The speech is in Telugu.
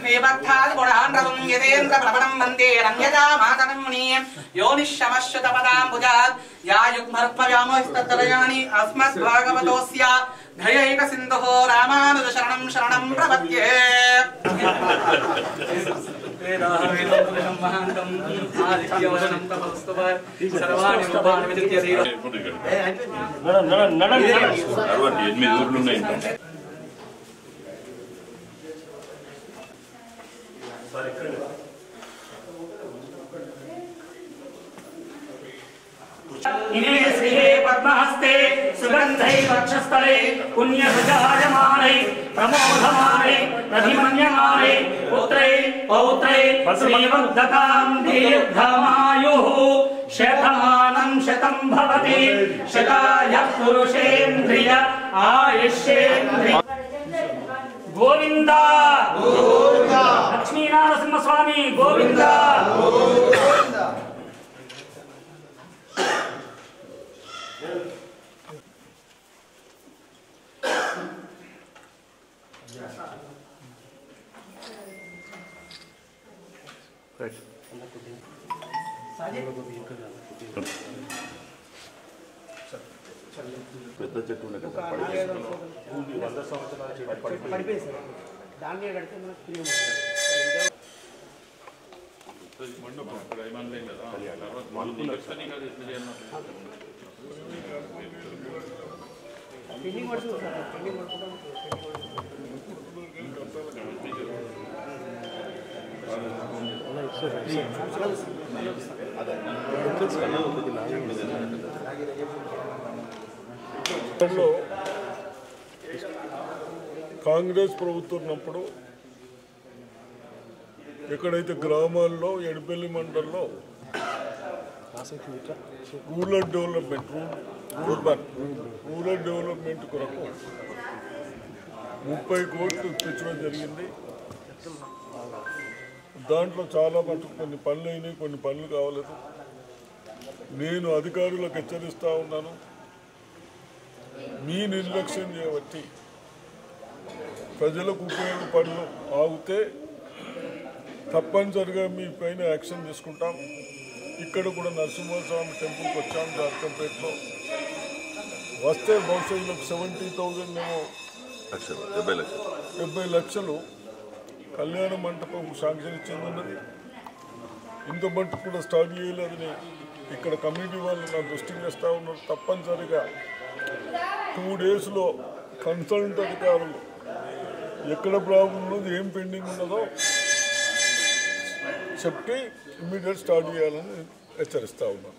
लक्ष्मीपत्थादि गुणान्रवं यदेन्द्र प्रवणं वन्दे रम्यजा मातरं मुनिं योनिश्शमश्रुतपदाम्बुजात् या युग्मरुक्मव्यामोहिस्तद्दलयानि अस्मद्भागवतोऽस्य धयैकसिन्धुः रामानुजशरणं शरणं प्रपद्ये वेदाहवेदं महान्तं आदित्यवदनं तपस्तुवा सर्वाणि रूपाणि विदित्य धीरो इमे श्रीहे पद्महस्ते सुगन्धै वक्षस्थले पुण्यसुजायमाने प्रमोदमाने रतिमन्यमाने पुत्रै पौत्रै श्रीवद्धतां दीर्घमायुः शतमानं शतं भवति शताय पुरुषेन्द्रिय आयुष्येन्द्रिय गोविंद गोविंद लक्ष्मी नरसिंह स्वामी गोविंद गोविंद పెద్ద చెట్టు ఉండే కదా పడిపోయి సార్ దాన్ని కడితే మనకు ఫ్రీ పెండింగ్ పడుతుంది సార్ పెండింగ్ పడుతుందా కాంగ్రెస్ ప్రభుత్వం ఉన్నప్పుడు ఎక్కడైతే గ్రామాల్లో ఎడపల్లి మండలంలో రూరల్ డెవలప్మెంట్ కొరకు 30 కోట్లు తెచ్చడం జరిగింది. దాంట్లో చాలా మటుకు కొన్ని పనులు అయినాయి, కొన్ని పనులు కావలేదు. నేను అధికారులకు హెచ్చరిస్తూ ఉన్నాను, మీ నిర్లక్ష్యం చేయబట్టి ప్రజలకు ఉపయోగ పనులు ఆగితే తప్పనిసరిగా మీ పైన యాక్షన్ తీసుకుంటాం. ఇక్కడ కూడా నరసింహస్వామి టెంపుల్కి వచ్చాం జార్కంపేటలో. వస్తే భవిష్యత్తులో 70,000 ఏమో 70 లక్షలు కళ్యాణ మంటపం శాంక్షన్ ఇచ్చింది ఉన్నది. ఇంత మట్టుకు కూడా స్టార్ట్ చేయలేదని ఇక్కడ కమ్యూనిటీ వాళ్ళు నా దృష్టికి తెస్తూ ఉన్నారు. తప్పనిసరిగా 2 డేస్లో కన్సల్ట్ అధికారులు ఎక్కడ ప్రాబ్లం ఉన్నది, ఏం పెండింగ్ ఉన్నదో చెప్పి ఇమ్మీడియట్ స్టార్ట్ చేయాలని హెచ్చరిస్తూ ఉన్నాను.